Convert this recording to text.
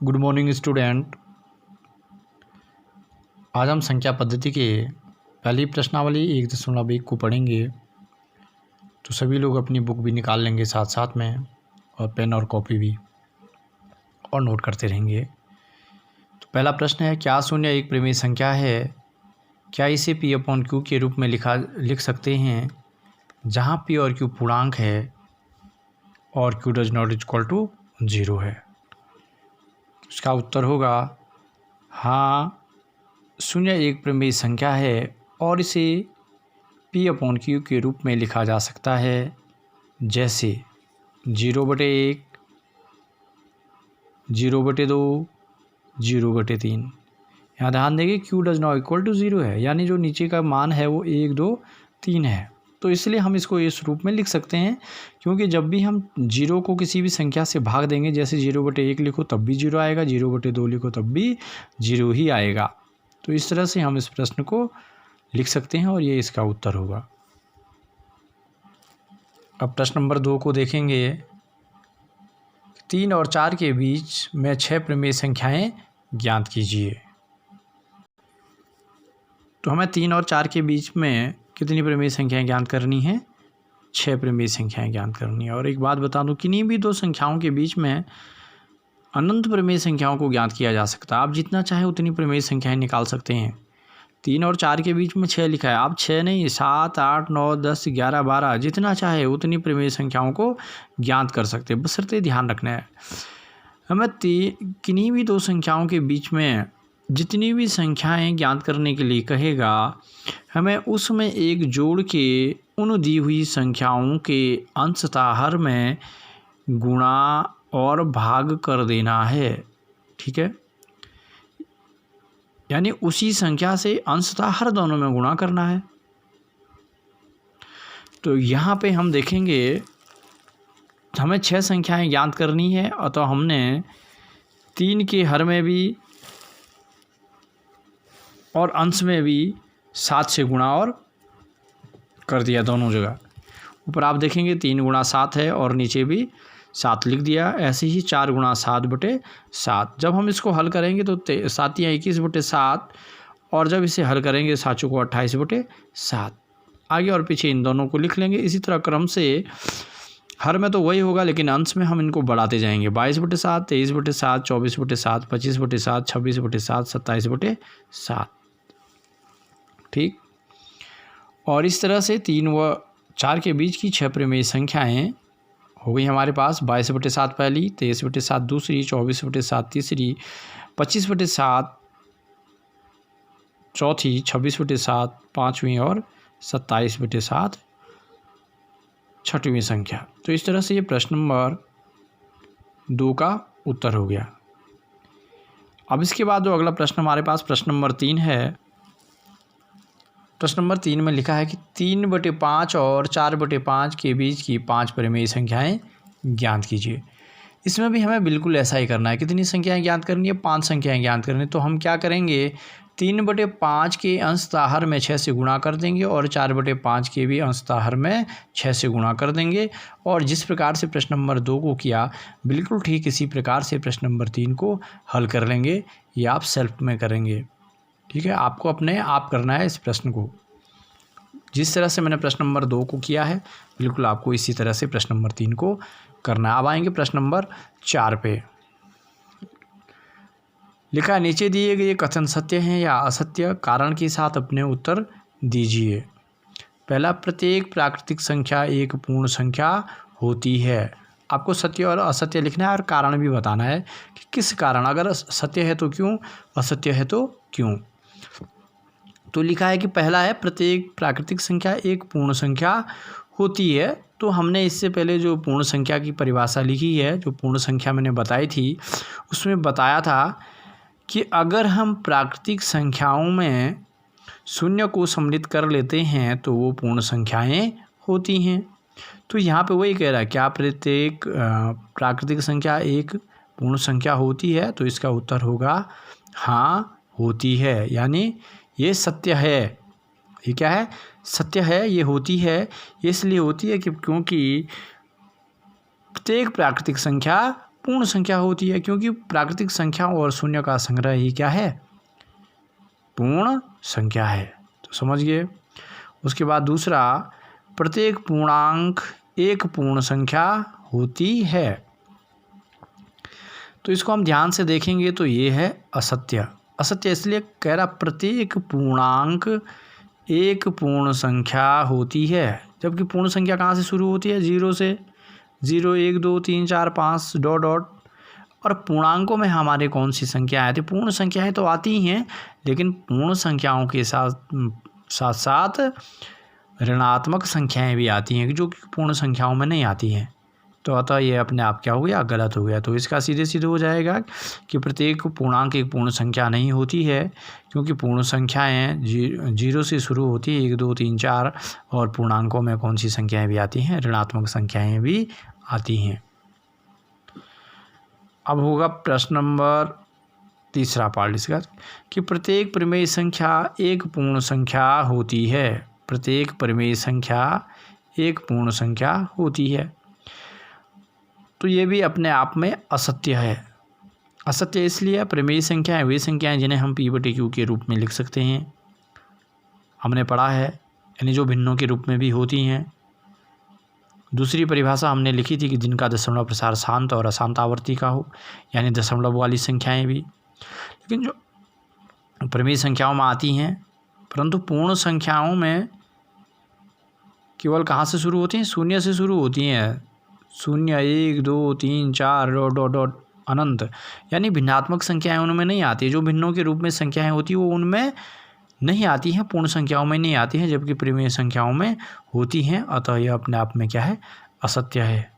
Good morning student. आज हम संख्या पद्धति के पहली प्रश्नावली 1.1 को पढ़ेंगे। तो सभी लोग अपनी बुक भी निकाल लेंगे साथ साथ में, और पेन और कॉपी भी, और नोट करते रहेंगे। तो पहला प्रश्न है, क्या शून्य एक परिमेय संख्या है? क्या इसे P/Q के रूप में लिख सकते हैं, जहाँ P और Q पूर्णांक है और Q does not equal to 0 है? इसका उत्तर होगा हाँ, शून्य एक परिमेय संख्या है और इसे P/Q के रूप में लिखा जा सकता है, जैसे 0/1, 0/2, 0/3। यहाँ ध्यान देंगे Q does not equal to 0 है, यानी जो नीचे का मान है वो 1, 2, 3 है। तो इसलिए हम इसको इस रूप में लिख सकते हैं, क्योंकि जब भी हम 0 को किसी भी संख्या से भाग देंगे, जैसे 0/1 लिखो तब भी 0 आएगा, 0/2 लिखो तब भी 0 ही आएगा। तो इस तरह से हम इस प्रश्न को लिख सकते हैं और ये इसका उत्तर होगा। अब प्रश्न नंबर 2 को देखेंगे। 3 और 4 के बीच में 6 परिमेय संख्याएं ज्ञात कीजिए। तो हमें 3 और 4 के बीच में कितनी परिमेय संख्याएं ज्ञात करनी है? 6 परिमेय संख्याएं ज्ञात करनी है। और एक बात बता दूं, किन्हीं भी दो संख्याओं के बीच में अनंत परिमेय संख्याओं को ज्ञात किया जा सकता है। आप जितना चाहे उतनी परिमेय संख्याएं निकाल सकते हैं। 3 और 4 के बीच में 6 लिखा है, आप 6 नहीं 7, 8, 9, 10, 11, 12 जितना चाहे उतनी परिमेय संख्याओं को ज्ञात कर सकते हैं। बशर्ते ध्यान रखना है, हमें किन्हीं भी दो संख्याओं के बीच में जितनी भी संख्याएं ज्ञात करने के लिए कहेगा, हमें उसमें एक जोड़ के उन दी हुई संख्याओं के अंशतः हर में गुणा और भाग कर देना है। ठीक है, यानी उसी संख्या से अंशतः हर दोनों में गुणा करना है। तो यहाँ पे हम देखेंगे, हमें 6 संख्याएं ज्ञात करनी है, अतः हमने 3 के हर में भी और अंश में भी 7 से गुणा और कर दिया दोनों जगह। ऊपर आप देखेंगे 3 गुणा 7 है और नीचे भी 7 लिख दिया। ऐसे ही 4 गुणा 7/7। जब हम इसको हल करेंगे तो 7 या 21/7, और जब इसे हल करेंगे 7 को 28/7। आगे और पीछे इन दोनों को लिख लेंगे। इसी तरह क्रम से हर में तो वही होगा, लेकिन अंश में हम इनको बढ़ाते जाएंगे। 22/7, 23/7, 24/7, 25/7, 26/7, 27/7। ठीक, और इस तरह से 3 व 4 के बीच की 6 परिमेय संख्याएं हो गई हमारे पास। 22/7 पहली, 23/7 दूसरी, 24/7 तीसरी, 25/7 चौथी, 26/7 पाँचवीं और 27/7 छठवीं संख्या। तो इस तरह से ये प्रश्न नंबर 2 का उत्तर हो गया। अब इसके बाद जो अगला प्रश्न हमारे पास प्रश्न नंबर 3 है। प्रश्न नंबर 3 में लिखा है कि 3/5 और 4/5 के बीच की 5 परिमेय संख्याएं ज्ञात कीजिए। इसमें भी हमें बिल्कुल ऐसा ही करना है। कितनी संख्याएं ज्ञात करनी है? 5 संख्याएं ज्ञात करनी है। तो हम क्या करेंगे, 3/5 के अंशतः हर में 6 से गुणा कर देंगे और 4/5 के भी अंशतः हर में 6 से गुणा कर देंगे। और जिस प्रकार से प्रश्न नंबर 2 को किया, बिल्कुल ठीक इसी प्रकार से प्रश्न नंबर 3 को हल कर लेंगे। ये आप सेल्फ में करेंगे। ठीक है, आपको अपने आप करना है इस प्रश्न को। जिस तरह से मैंने प्रश्न नंबर 2 को किया है, बिल्कुल आपको इसी तरह से प्रश्न नंबर 3 को करना है। अब आएंगे प्रश्न नंबर 4 पे। लिखा है, नीचे दिए गए कथन सत्य हैं या असत्य? कारण के साथ अपने उत्तर दीजिए। पहला, प्रत्येक प्राकृतिक संख्या एक पूर्ण संख्या होती है। आपको सत्य और असत्य लिखना है और कारण भी बताना है कि किस कारण, अगर सत्य है तो क्यों, असत्य है तो क्यों। तो लिखा है कि पहला है, प्रत्येक प्राकृतिक संख्या एक पूर्ण संख्या होती है। तो हमने इससे पहले जो पूर्ण संख्या की परिभाषा लिखी है, जो पूर्ण संख्या मैंने बताई थी, उसमें बताया था कि अगर हम प्राकृतिक संख्याओं में शून्य को सम्मिलित कर लेते हैं तो वो पूर्ण संख्याएं होती हैं। तो यहाँ पे वही कह रहा है, क्या प्रत्येक प्राकृतिक संख्या एक पूर्ण संख्या होती है? तो इसका उत्तर होगा हाँ, होती है, यानी ये सत्य है। ये क्या है? सत्य है, ये होती है। ये इसलिए होती है कि क्योंकि प्रत्येक प्राकृतिक संख्या पूर्ण संख्या होती है, क्योंकि प्राकृतिक संख्या और शून्य का संग्रह ही क्या है, पूर्ण संख्या है। तो समझ गए। उसके बाद दूसरा, प्रत्येक पूर्णांक एक पूर्ण संख्या होती है। तो इसको हम ध्यान से देखेंगे तो ये है असत्य। असत्य इसलिए कह रहा प्रत्येक पूर्णांक एक पूर्ण संख्या होती है, जबकि पूर्ण संख्या कहाँ से शुरू होती है, 0 से। 0 1 2 3 4 5 डॉट डॉट। और पूर्णांकों में हमारे कौन सी संख्या आती है, पूर्ण संख्याएं तो आती ही हैं, लेकिन पूर्ण संख्याओं के साथ साथ ऋणात्मक संख्याएं भी आती हैं, जो कि पूर्ण संख्याओं में नहीं आती हैं। तो अतः ये अपने आप क्या हो गया, गलत हो गया। तो इसका सीधे सीधे हो जाएगा कि प्रत्येक पूर्णांक एक पूर्ण संख्या नहीं होती है, क्योंकि पूर्ण संख्याएं 0 से शुरू होती है, 1 2 3 4, और पूर्णांकों में कौन सी संख्याएं भी आती हैं, ऋणात्मक संख्याएं भी आती हैं। अब होगा प्रश्न नंबर तीसरा पार्ट इसका, कि प्रत्येक परिमेय संख्या एक पूर्ण संख्या होती है। प्रत्येक परिमेय संख्या एक पूर्ण संख्या होती है। तो ये भी अपने आप में असत्य है। असत्य इसलिए परिमेय संख्याएं वे संख्याएं जिन्हें हम P/Q के रूप में लिख सकते हैं, हमने पढ़ा है, यानी जो भिन्नों के रूप में भी होती हैं। दूसरी परिभाषा हमने लिखी थी कि जिनका दशमलव प्रसार शांत और अशांत आवर्ती का हो, यानी दशमलव वाली संख्याएं भी। लेकिन जो परिमेय संख्याओं में आती हैं, परंतु पूर्ण संख्याओं में केवल कहाँ से शुरू होती हैं, शून्य से शुरू होती हैं। 0 1 2 3 4 डॉट डॉट डॉट अनंत, यानी भिन्नात्मक संख्याएं उनमें नहीं आती। जो भिन्नों के रूप में संख्याएं होती हैं वो उनमें नहीं आती हैं, पूर्ण संख्याओं में नहीं आती हैं, जबकि परिमेय संख्याओं में होती हैं। अतः यह अपने आप में क्या है, असत्य है।